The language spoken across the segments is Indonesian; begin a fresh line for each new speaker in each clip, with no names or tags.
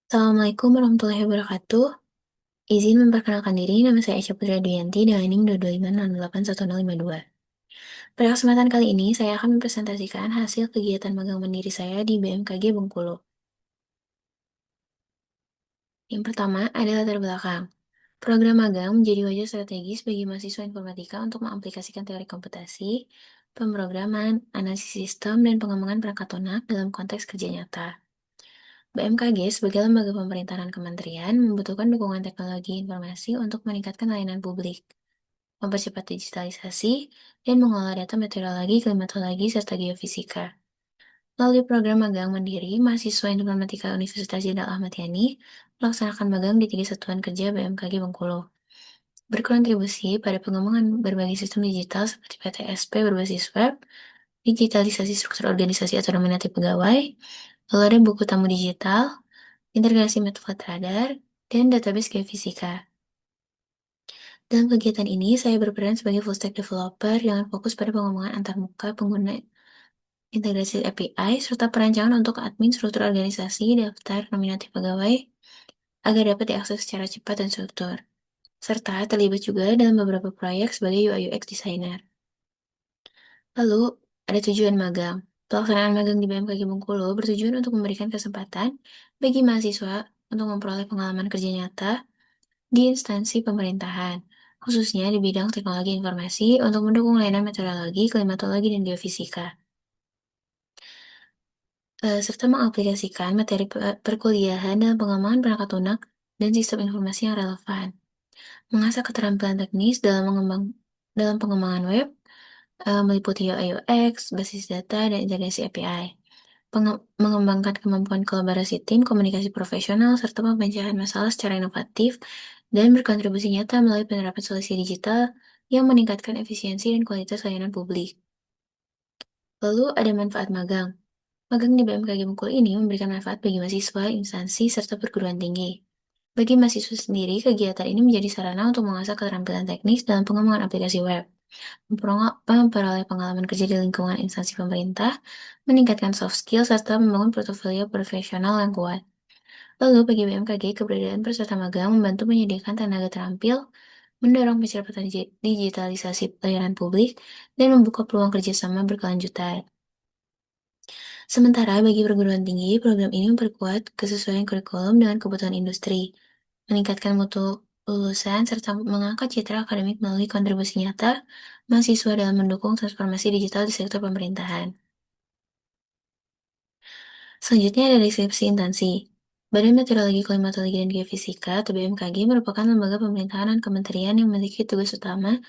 Assalamualaikum warahmatullahi wabarakatuh. Izin memperkenalkan diri, nama saya Aisyah Putri Duyanti dengan NIM 225681052. Pada kesempatan kali ini, saya akan mempresentasikan hasil kegiatan magang mandiri saya di BMKG Bengkulu. Yang pertama adalah latar belakang. Program magang menjadi wajah strategis bagi mahasiswa informatika untuk mengaplikasikan teori komputasi, pemrograman, analisis sistem, dan pengembangan perangkat lunak dalam konteks kerja nyata. BMKG sebagai lembaga pemerintahan kementerian membutuhkan dukungan teknologi informasi untuk meningkatkan layanan publik, mempercepat digitalisasi, dan mengolah data meteorologi, klimatologi, serta geofisika. Melalui program magang mandiri, mahasiswa informatika Universitas Jenderal Ahmad Yani melaksanakan magang di 3 satuan kerja BMKG Bengkulu, berkontribusi pada pengembangan berbagai sistem digital seperti PTSP berbasis web, digitalisasi struktur organisasi atau nominatif pegawai, lalu ada buku tamu digital, integrasi metode radar, dan database geofisika. Dalam kegiatan ini, saya berperan sebagai full stack developer dengan fokus pada pengembangan antarmuka pengguna integrasi API, serta perancangan untuk admin struktur organisasi, daftar nominatif pegawai, agar dapat diakses secara cepat dan struktur. Serta terlibat juga dalam beberapa proyek sebagai UI UX designer. Lalu, ada tujuan magang. Pelaksanaan magang di BMKG Bengkulu bertujuan untuk memberikan kesempatan bagi mahasiswa untuk memperoleh pengalaman kerja nyata di instansi pemerintahan, khususnya di bidang teknologi informasi untuk mendukung layanan meteorologi, klimatologi, dan geofisika, serta mengaplikasikan materi perkuliahan dalam pengembangan perangkat lunak dan sistem informasi yang relevan, mengasah keterampilan teknis dalam pengembangan web, meliputi UI UX, basis data, dan integrasi API, mengembangkan kemampuan kolaborasi tim, komunikasi profesional, serta pemecahan masalah secara inovatif, dan berkontribusi nyata melalui penerapan solusi digital yang meningkatkan efisiensi dan kualitas layanan publik. Lalu ada manfaat magang. Magang di BMKG Bengkulu ini memberikan manfaat bagi mahasiswa, instansi, serta perguruan tinggi. Bagi mahasiswa sendiri, kegiatan ini menjadi sarana untuk mengasah keterampilan teknis dalam pengembangan aplikasi web, memperoleh pengalaman kerja di lingkungan instansi pemerintah, meningkatkan soft skill, serta membangun portofolio profesional yang kuat. Lalu, bagi BMKG, keberadaan peserta magang membantu menyediakan tenaga terampil, mendorong percepatan digitalisasi pelayanan publik, dan membuka peluang kerjasama berkelanjutan. Sementara bagi perguruan tinggi, program ini memperkuat kesesuaian kurikulum dengan kebutuhan industri, meningkatkan mutu lulusan, serta mengangkat citra akademik melalui kontribusi nyata mahasiswa dalam mendukung transformasi digital di sektor pemerintahan. Selanjutnya ada deskripsi instansi. Badan Meteorologi, Klimatologi, dan Geofisika atau BMKG merupakan lembaga pemerintahan dan kementerian yang memiliki tugas utama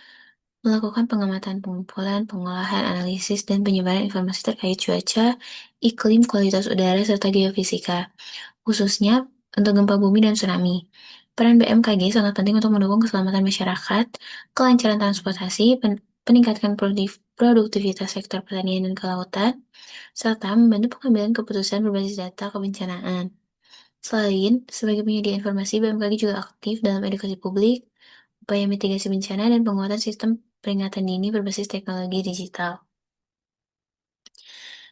melakukan pengamatan, pengumpulan, pengolahan, analisis, dan penyebaran informasi terkait cuaca, iklim, kualitas udara, serta geofisika, khususnya untuk gempa bumi dan tsunami. Peran BMKG sangat penting untuk mendukung keselamatan masyarakat, kelancaran transportasi, peningkatan produktivitas sektor pertanian dan kelautan, serta membantu pengambilan keputusan berbasis data kebencanaan. Selain sebagai penyedia informasi, BMKG juga aktif dalam edukasi publik, upaya mitigasi bencana, dan penguatan sistem peringatan dini berbasis teknologi digital.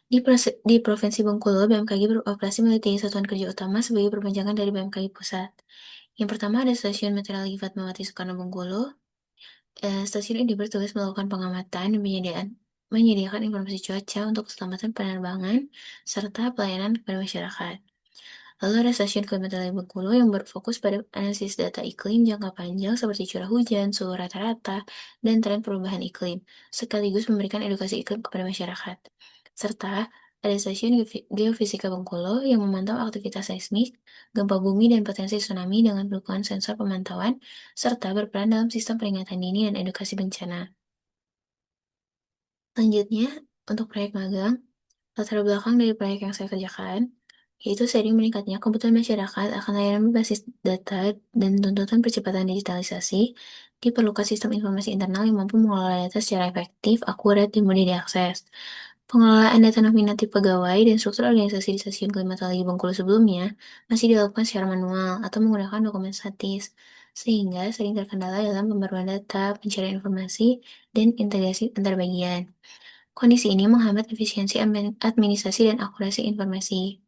Di Provinsi Bengkulu, BMKG beroperasi melalui 3 satuan kerja utama sebagai perpanjangan dari BMKG Pusat. Yang pertama ada Stasiun Meteorologi Fatmawati Soekarno Bengkulu. Stasiun ini bertugas melakukan pengamatan dan menyediakan informasi cuaca untuk keselamatan penerbangan serta pelayanan kepada masyarakat. Lalu ada stasiun klimatologi Bengkulu yang berfokus pada analisis data iklim jangka panjang seperti curah hujan, suhu rata-rata, dan tren perubahan iklim, sekaligus memberikan edukasi iklim kepada masyarakat. Serta ada stasiun geofisika Bengkulu yang memantau aktivitas seismik, gempa bumi, dan potensi tsunami dengan dukungan sensor pemantauan, serta berperan dalam sistem peringatan dini dan edukasi bencana. Selanjutnya, untuk proyek magang, latar belakang dari proyek yang saya kerjakan, yaitu sering meningkatnya kebutuhan masyarakat akan layanan berbasis data dan tuntutan percepatan digitalisasi, diperlukan sistem informasi internal yang mampu mengelola data secara efektif, akurat, dan mudah diakses. Pengelolaan data nominatif pegawai dan struktur organisasi di stasiun klimatologi Bengkulu sebelumnya masih dilakukan secara manual atau menggunakan dokumen statis, sehingga sering terkendala dalam pembaruan data, pencarian informasi, dan integrasi antar bagian. Kondisi ini menghambat efisiensi administrasi dan akurasi informasi.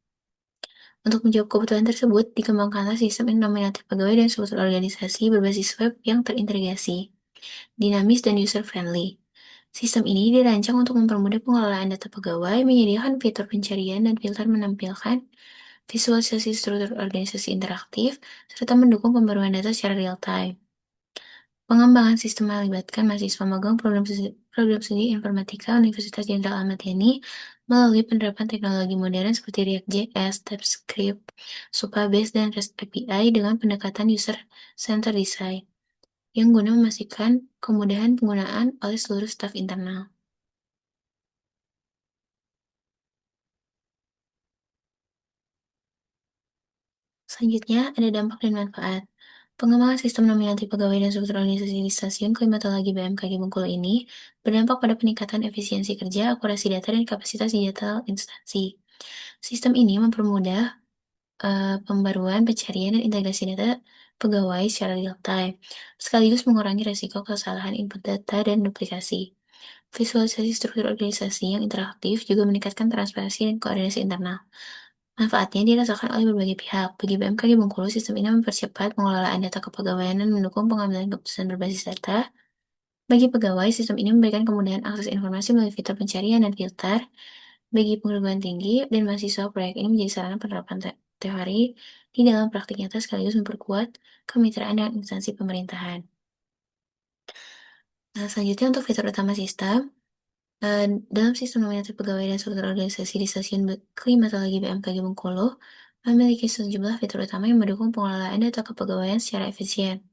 Untuk menjawab kebutuhan tersebut, dikembangkanlah sistem nominatif pegawai dan struktur organisasi berbasis web yang terintegrasi, dinamis, dan user-friendly. Sistem ini dirancang untuk mempermudah pengelolaan data pegawai, menyediakan fitur pencarian dan filter menampilkan visualisasi struktur organisasi interaktif, serta mendukung pembaruan data secara real-time. Pengembangan sistem melibatkan mahasiswa magang program studi informatika Universitas Jenderal Ahmad Yani melalui penerapan teknologi modern seperti React.js, TypeScript, Supabase, dan REST API dengan pendekatan user-centered design yang guna memastikan kemudahan penggunaan oleh seluruh staf internal. Selanjutnya, ada dampak dan manfaat. Pengembangan sistem nominasi pegawai dan struktur organisasi di Stasiun Klimatologi BMKG Bengkulu ini berdampak pada peningkatan efisiensi kerja, akurasi data, dan kapasitas digital instansi. Sistem ini mempermudah pembaruan, pencarian, dan integrasi data pegawai secara real-time, sekaligus mengurangi resiko kesalahan input data dan duplikasi. Visualisasi struktur organisasi yang interaktif juga meningkatkan transparansi dan koordinasi internal. Manfaatnya dirasakan oleh berbagai pihak. Bagi BMKG Bengkulu, sistem ini mempercepat pengelolaan data kepegawaian dan mendukung pengambilan keputusan berbasis data. Bagi pegawai, sistem ini memberikan kemudahan akses informasi melalui fitur pencarian dan filter. Bagi perguruan tinggi dan mahasiswa, proyek ini menjadi sarana penerapan teori di dalam praktik nyata sekaligus memperkuat kemitraan dengan instansi pemerintahan. Nah, selanjutnya untuk fitur utama sistem, dalam sistem nominatif pegawai dan struktur organisasi di Stasiun Klimatologi BMKG Bengkulu, memiliki sejumlah fitur utama yang mendukung pengelolaan data kepegawaian secara efisien.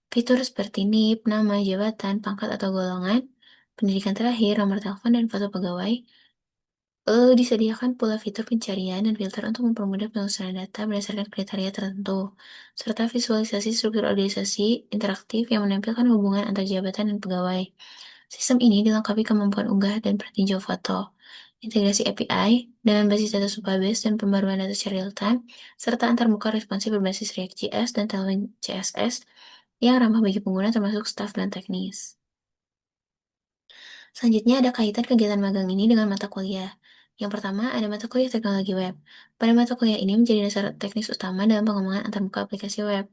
Fitur seperti NIP, nama, jabatan, pangkat atau golongan, pendidikan terakhir, nomor telepon, dan foto pegawai. Lalu disediakan pula fitur pencarian dan filter untuk mempermudah penelusuran data berdasarkan kriteria tertentu, serta visualisasi struktur organisasi interaktif yang menampilkan hubungan antar jabatan dan pegawai. Sistem ini dilengkapi kemampuan unggah dan pertinjau foto, integrasi API dengan basis data Supabase dan pembaruan data secara real-time, serta antarmuka responsif berbasis React.js dan Tailwind CSS yang ramah bagi pengguna termasuk staf dan teknis. Selanjutnya ada kaitan kegiatan magang ini dengan mata kuliah. Yang pertama ada mata kuliah teknologi web. Pada mata kuliah ini menjadi dasar teknis utama dalam pengembangan antarmuka aplikasi web.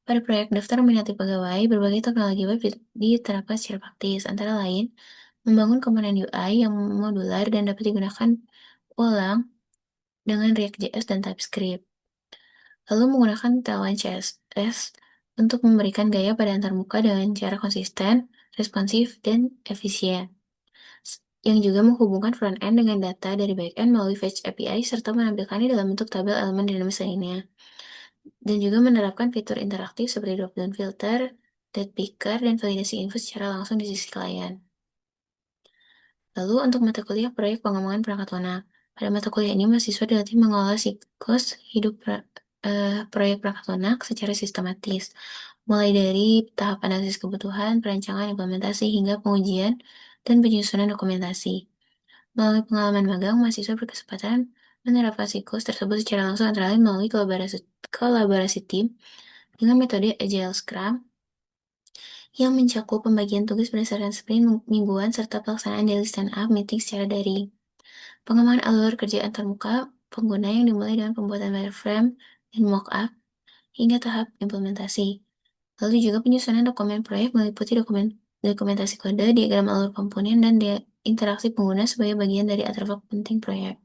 Pada proyek daftar minati pegawai, berbagai teknologi web diterapkan secara praktis, antara lain membangun komponen UI yang modular dan dapat digunakan ulang dengan React.js dan TypeScript. Lalu menggunakan Tailwind CSS untuk memberikan gaya pada antarmuka dengan cara konsisten, responsif, dan efisien. Yang juga menghubungkan front-end dengan data dari back-end melalui Fetch API serta menampilkannya dalam bentuk tabel elemen dinamis lainnya. Dan juga menerapkan fitur interaktif seperti drop-down filter, date picker, dan validasi info secara langsung di sisi klien. Lalu untuk mata kuliah proyek pengembangan perangkat lunak. Pada mata kuliah ini mahasiswa dilatih mengelola siklus hidup proyek perangkat lunak secara sistematis, mulai dari tahap analisis kebutuhan, perancangan, implementasi, hingga pengujian dan penyusunan dokumentasi. Melalui pengalaman magang, mahasiswa berkesempatan menerapkan siklus tersebut secara langsung antara lain melalui kolaborasi tim dengan metode Agile Scrum yang mencakup pembagian tugas berdasarkan sprint mingguan serta pelaksanaan daily stand-up meeting secara daring. Pengembangan alur kerja antarmuka pengguna yang dimulai dengan pembuatan wireframe dan mockup hingga tahap implementasi. Lalu juga penyusunan dokumen proyek meliputi dokumentasi kode, diagram alur komponen, dan interaksi pengguna sebagai bagian dari artefak penting proyek.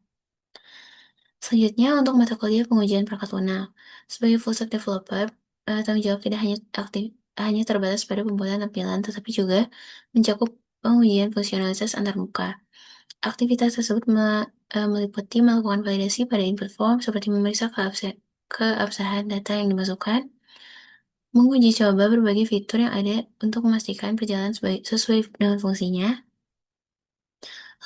Selanjutnya untuk mata kuliah pengujian perangkat lunak. Sebagai full stack developer, tanggung jawab tidak hanya terbatas pada pembuatan tampilan, tetapi juga mencakup pengujian fungsionalitas antarmuka. Aktivitas tersebut meliputi melakukan validasi pada input form seperti memeriksa keabsahan data yang dimasukkan, menguji coba berbagai fitur yang ada untuk memastikan perjalanan sesuai dengan fungsinya,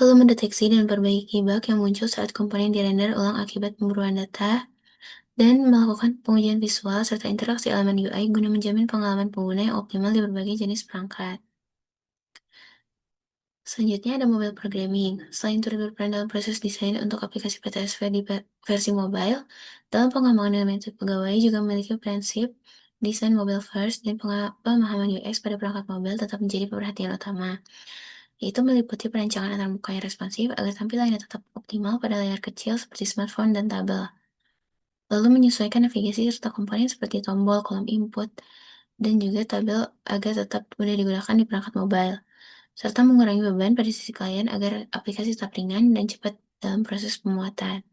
lalu mendeteksi dan memperbaiki bug yang muncul saat komponen dirender ulang akibat pemburuan data, dan melakukan pengujian visual serta interaksi elemen UI guna menjamin pengalaman pengguna yang optimal di berbagai jenis perangkat. Selanjutnya ada mobile programming. Selain turut berperan dalam proses desain untuk aplikasi PTSV di versi mobile, dalam pengembangan elemen pegawai juga memiliki prinsip desain mobile first dan pemahaman UX pada perangkat mobile tetap menjadi perhatian utama, yaitu meliputi perancangan antarmuka yang responsif agar tampilannya tetap optimal pada layar kecil seperti smartphone dan tabel. lalu menyesuaikan navigasi serta komponen seperti tombol, kolom input, dan juga tabel agar tetap mudah digunakan di perangkat mobile, serta mengurangi beban pada sisi klien agar aplikasi tetap ringan dan cepat dalam proses pemuatan.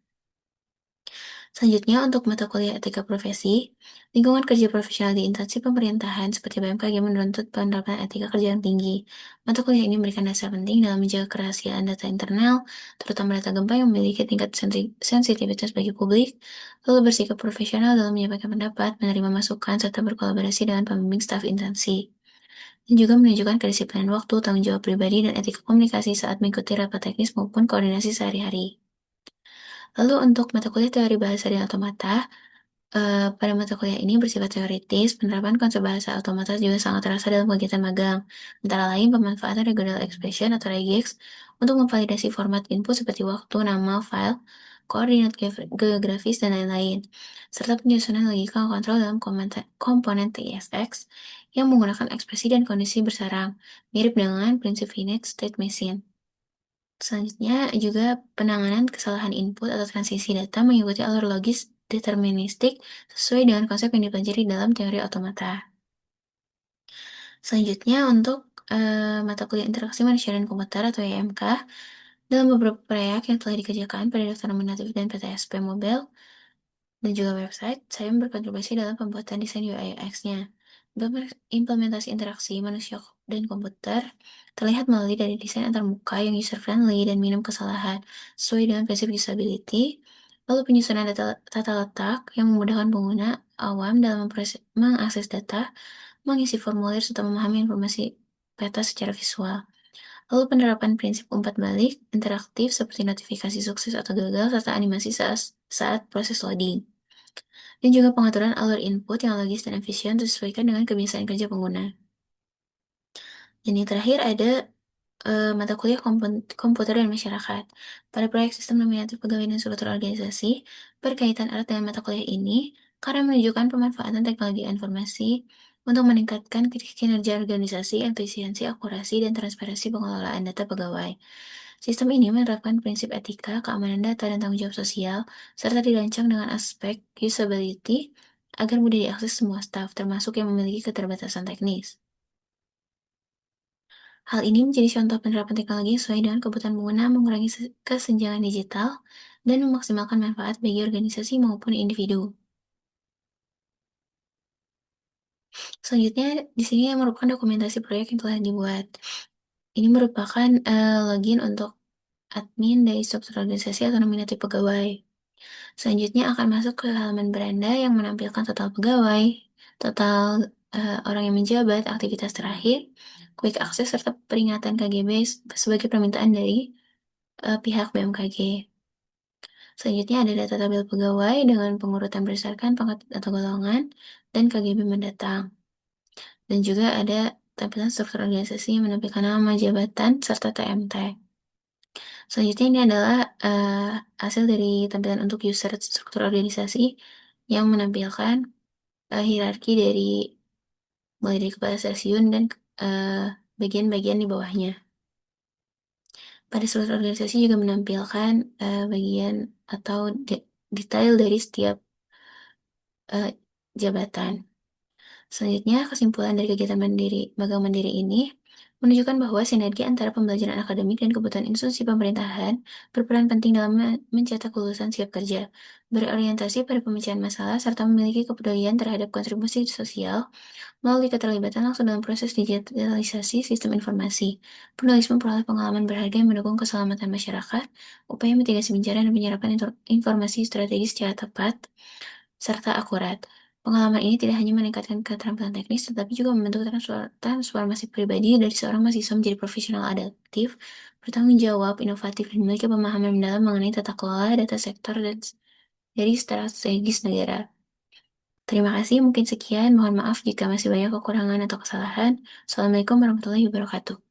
Selanjutnya, untuk mata kuliah etika profesi, lingkungan kerja profesional di instansi pemerintahan seperti BMKG menuntut penerapan etika kerja yang tinggi. Mata kuliah ini memberikan dasar penting dalam menjaga kerahasiaan data internal, terutama data gempa yang memiliki tingkat sensitivitas bagi publik, lalu bersikap profesional dalam menyampaikan pendapat, menerima masukan, serta berkolaborasi dengan pembimbing staf instansi. Dan juga menunjukkan kedisiplinan waktu, tanggung jawab pribadi, dan etika komunikasi saat mengikuti rapat teknis maupun koordinasi sehari-hari. Lalu untuk mata kuliah teori bahasa dan otomata, pada mata kuliah ini bersifat teoritis, penerapan konsep bahasa otomatis juga sangat terasa dalam kegiatan magang, antara lain pemanfaatan regional expression atau regex untuk memvalidasi format input seperti waktu, nama, file, koordinat geografis, dan lain-lain, serta penyusunan logika kontrol dalam komponen TSX yang menggunakan ekspresi dan kondisi bersarang, mirip dengan prinsip finite state machine. Selanjutnya juga penanganan kesalahan input atau transisi data mengikuti alur logis deterministik sesuai dengan konsep yang dipelajari dalam teori otomata. Selanjutnya untuk mata kuliah interaksi manusia dan komputer atau IMK, dalam beberapa proyek yang telah dikerjakan pada daftar nominatif dan PTSP Mobile, dan juga website, saya berkontribusi dalam pembuatan desain UI UX-nya. Implementasi interaksi manusia dan komputer terlihat melalui dari desain antarmuka yang user-friendly dan minim kesalahan, sesuai dengan prinsip usability, lalu penyusunan tata letak yang memudahkan pengguna awam dalam mengakses data, mengisi formulir, serta memahami informasi peta secara visual. Lalu penerapan prinsip umpat balik interaktif seperti notifikasi sukses atau gagal, serta animasi saat proses loading. Dan juga pengaturan alur input yang logis dan efisien disesuaikan dengan kebiasaan kerja pengguna. Dan yang terakhir ada mata kuliah komputer dan masyarakat. Pada proyek sistem nominatif pegawai dan struktur organisasi, berkaitan erat dengan mata kuliah ini karena menunjukkan pemanfaatan teknologi informasi untuk meningkatkan kinerja organisasi, efisiensi, akurasi, dan transparansi pengelolaan data pegawai. Sistem ini menerapkan prinsip etika, keamanan data, dan tanggung jawab sosial, serta dirancang dengan aspek usability agar mudah diakses semua staf, termasuk yang memiliki keterbatasan teknis. Hal ini menjadi contoh penerapan teknologi sesuai dengan kebutuhan pengguna, mengurangi kesenjangan digital, dan memaksimalkan manfaat bagi organisasi maupun individu. Selanjutnya, di sini merupakan dokumentasi proyek yang telah dibuat. Ini merupakan login untuk admin dari struktur organisasi atau nominatif pegawai. Selanjutnya akan masuk ke halaman beranda yang menampilkan total pegawai, total orang yang menjabat, aktivitas terakhir, quick access, serta peringatan KGB sebagai permintaan dari pihak BMKG. Selanjutnya ada data tabel pegawai dengan pengurutan berdasarkan pangkat atau golongan dan KGB mendatang. Dan juga ada tampilan struktur organisasi yang menampilkan nama, jabatan, serta TMT. Selanjutnya ini adalah hasil dari tampilan untuk user struktur organisasi yang menampilkan hierarki dari mulai dari kepala stasiun dan bagian-bagian di bawahnya. Pada struktur organisasi juga menampilkan bagian atau detail dari setiap jabatan. Selanjutnya, kesimpulan dari kegiatan magang mandiri ini menunjukkan bahwa sinergi antara pembelajaran akademik dan kebutuhan institusi pemerintahan berperan penting dalam mencetak lulusan siap kerja, berorientasi pada pemecahan masalah, serta memiliki kepedulian terhadap kontribusi sosial melalui keterlibatan langsung dalam proses digitalisasi sistem informasi. Penulis memperoleh pengalaman berharga yang mendukung keselamatan masyarakat, upaya mitigasi bencana dan penyerapan informasi strategis secara tepat, serta akurat. Pengalaman ini tidak hanya meningkatkan keterampilan teknis, tetapi juga membentuk transformasi pribadi dari seorang mahasiswa menjadi profesional adaptif, bertanggung jawab, inovatif, dan memiliki pemahaman mendalam mengenai tata kelola data sektor dan dari strategis negara. Terima kasih, mungkin sekian. Mohon maaf jika masih banyak kekurangan atau kesalahan. Assalamualaikum warahmatullahi wabarakatuh.